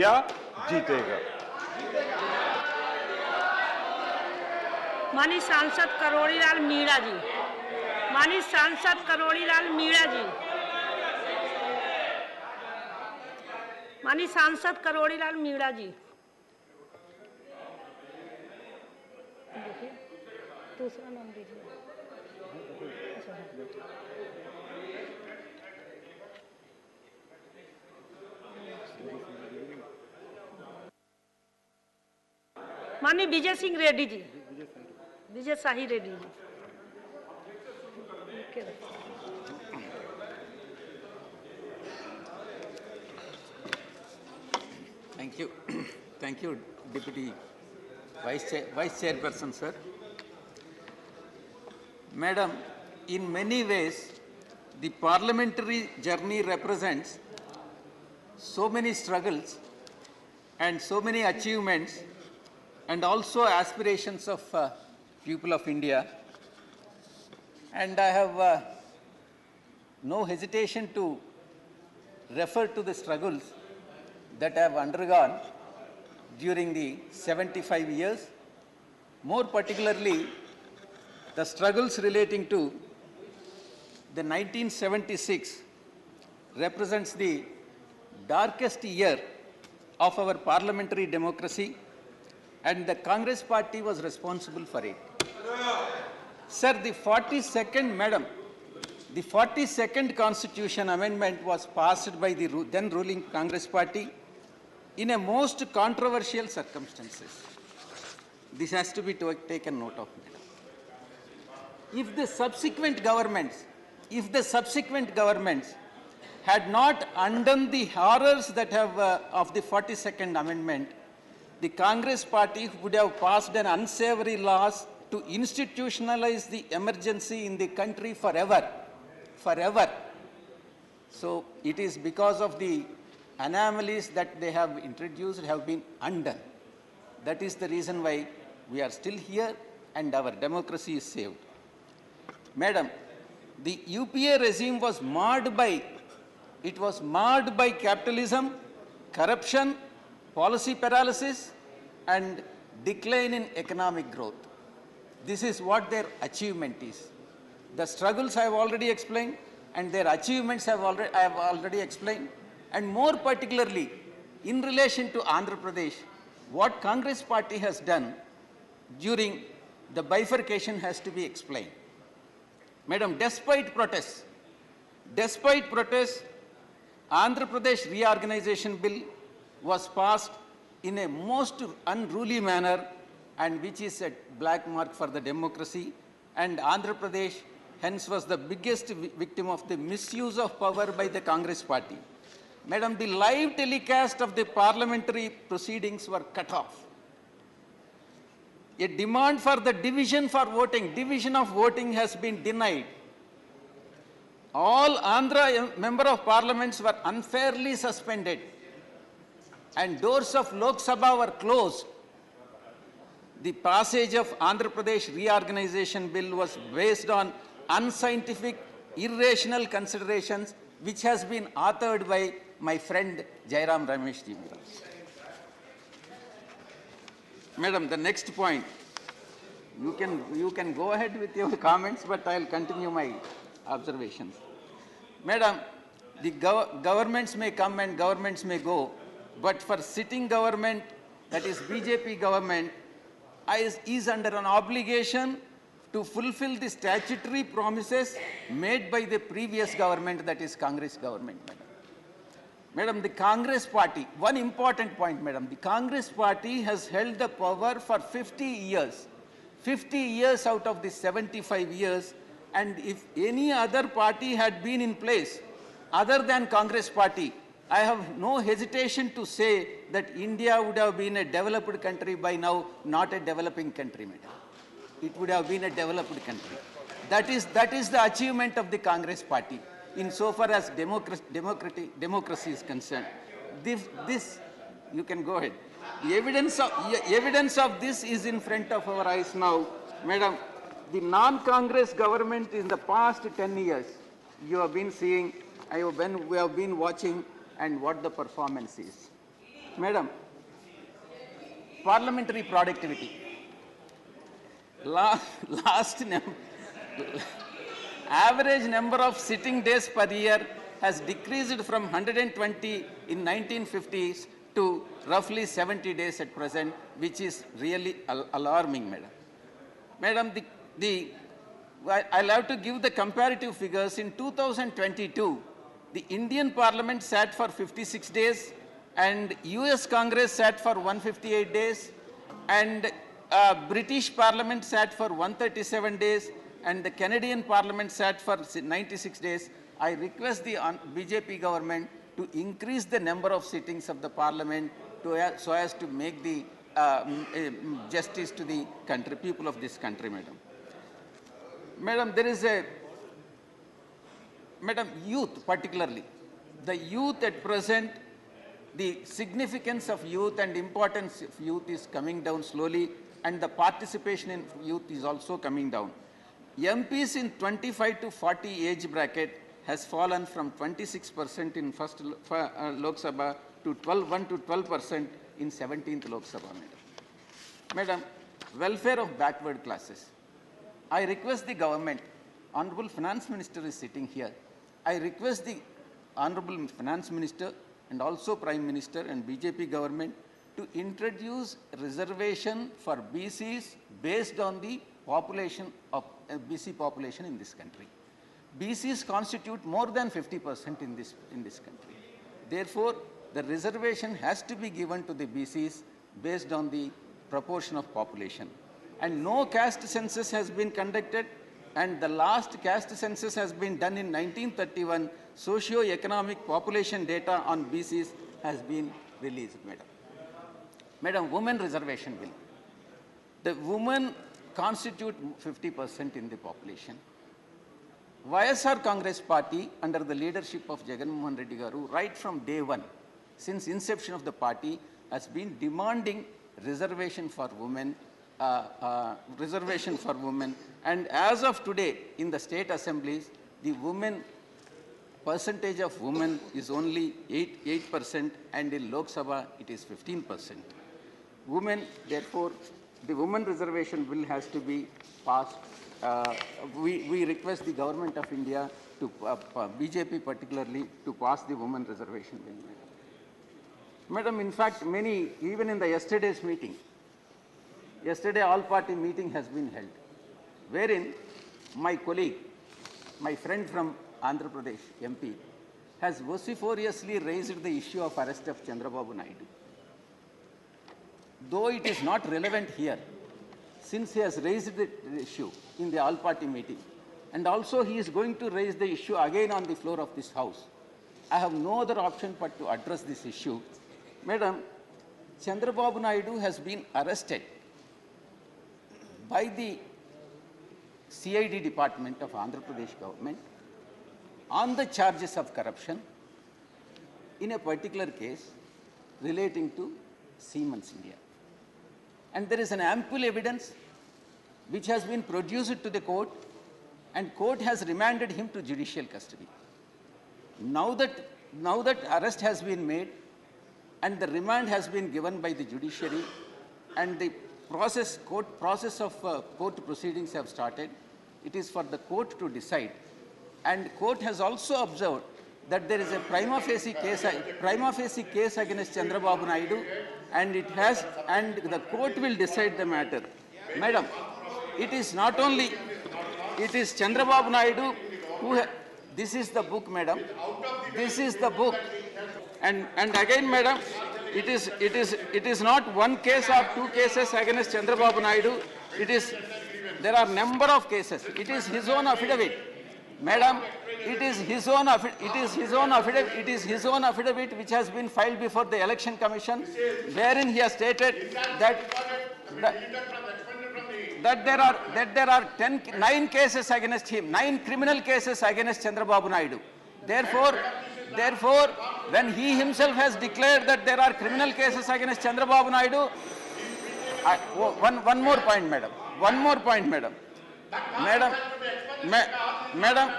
या जीतेगा। माननीय सांसद करोड़ीलाल मीणा जी। माननीय सांसद करोड़ीलाल मीणा जी। माननीय सांसद करोड़ीलाल मीणा जी। दूसरा नाम दीजिए। माननीय Vijay Singh Reddy ji. Vijayasai Reddy ji. Thank you. Thank you, Deputy Vice Chairperson, sir. Madam, in many ways, the parliamentary journey represents so many struggles and so many achievements and also aspirations of people of India. And I have no hesitation to refer to the struggles that I have undergone during the 75 years, more particularly the struggles relating to the 1976 represents the darkest year of our parliamentary democracy, and the Congress party was responsible for it. Sir, the 42nd, Madam, the 42nd Constitution Amendment was passed by the then ruling Congress party in a most controversial circumstances. This has to be taken note of, Madam. If the subsequent governments had not undone the horrors that have of the 42nd Amendment, the Congress party would have passed an unsavory laws to institutionalize the emergency in the country forever. So it is because of the anomalies that they have introduced have been undone. That is the reason why we are still here and our democracy is saved. Madam, the UPA regime was marred by capitalism, corruption, policy paralysis, and decline in economic growth. This is what their achievement is. The struggles I have already explained, and their achievements I have already explained, and more particularly in relation to Andhra Pradesh, what Congress party has done during the bifurcation has to be explained. Madam, despite protests, Andhra Pradesh reorganization bill was passed in a most unruly manner, and which is a black mark for the democracy, and Andhra Pradesh hence was the biggest victim of the misuse of power by the Congress party. Madam, the live telecast of the parliamentary proceedings were cut off. A demand for the division of voting has been denied. All Andhra member of parliaments were unfairly suspended, and doors of Lok Sabha were closed. The passage of Andhra Pradesh reorganization bill was based on unscientific, irrational considerations, which has been authored by my friend Jairam Ramesh ji. Madam, the next point, you can go ahead with your comments, but I'll continue my observations. Madam, the governments may come and governments may go, but for sitting government, that is BJP government, is under an obligation to fulfill the statutory promises made by the previous government, that is Congress government, Madam. Madam, the Congress party, one important point, Madam, the Congress party has held the power for 50 years. 50 years out of the 75 years, and if any other party had been in place other than Congress party, I have no hesitation to say that India would have been a developed country by now, not a developing country, Madam. It would have been a developed country. That is the achievement of the Congress party, insofar as democracy is concerned. This, you can go ahead. The evidence of this is in front of our eyes now. Madam, the non-Congress government in the past 10 years, you have been seeing, we have been watching, and what the performance is. Madam, parliamentary productivity. Last average number of sitting days per year has decreased from 120 in 1950s to roughly 70 days at present, which is really alarming, madam. Madam, I'll have to give the comparative figures. In 2022, the Indian Parliament sat for 56 days, and US Congress sat for 158 days, and British Parliament sat for 137 days, and the Canadian Parliament sat for 96 days. I request the BJP government to increase the number of sittings of the Parliament so as to make the justice to the country, people of this country, madam. Madam, there is a, madam, youth particularly. The youth at present, the significance of youth and importance of youth is coming down slowly, and the participation in youth is also coming down. MPs in 25 to 40 age bracket has fallen from 26% in first Lok Sabha to 1 to 12% in 17th Lok Sabha, madam. Madam, welfare of backward classes. I request the government, Honorable Finance Minister is sitting here. I request the Honorable Finance Minister and also Prime Minister and BJP government to introduce reservation for BCs based on the population of BC population in this country. BCs constitute more than 50% in this country. Therefore, the reservation has to be given to the BCs based on the proportion of population. And no caste census has been conducted, and the last caste census has been done in 1931. Socio-economic population data on BCs has been released, madam. Madam, women reservation bill. The women constitute 50% in the population. Vijayasai Congress Party, under the leadership of Jagannath Reddy Garu, right from day one, since inception of the party, has been demanding reservation for women, and as of today, in the state assemblies, the women percentage of women is only 8%, and in Lok Sabha it is 15%. Women, therefore, the women reservation bill has to be passed. We request the government of India to, BJP particularly, to pass the women reservation bill. Madam, in fact, many, even in the yesterday's meeting, yesterday all-party meeting has been held, wherein my colleague, my friend from Andhra Pradesh, MP, has vociferously raised the issue of arrest of Chandrababu Naidu. Though it is not relevant here, since he has raised the issue in the all-party meeting, and also he is going to raise the issue again on the floor of this House, I have no other option but to address this issue. Madam, Chandrababu Naidu has been arrested by the CID department of Andhra Pradesh government on the charges of corruption in a particular case relating to Siemens India. And there is an ample evidence which has been produced to the court, and court has remanded him to judicial custody. Now that arrest has been made and the remand has been given by the judiciary, and the court proceedings have started, it is for the court to decide. And court has also observed that there is a prima facie case against Chandrababu Naidu, and the court will decide the matter. Madam, it is not only, it is Chandrababu Naidu who, this is the book, madam. This is the book. And again, madam, it is not one case or two cases against Chandrababu Naidu. There are number of cases. It is his own affidavit. Madam, it is his own affidavit which has been filed before the Election Commission, wherein he has stated that there are 9 cases against him, 9 criminal cases against Chandrababu Naidu. Therefore, when he himself has declared that there are criminal cases against Chandrababu Naidu, one more point, madam. Madam,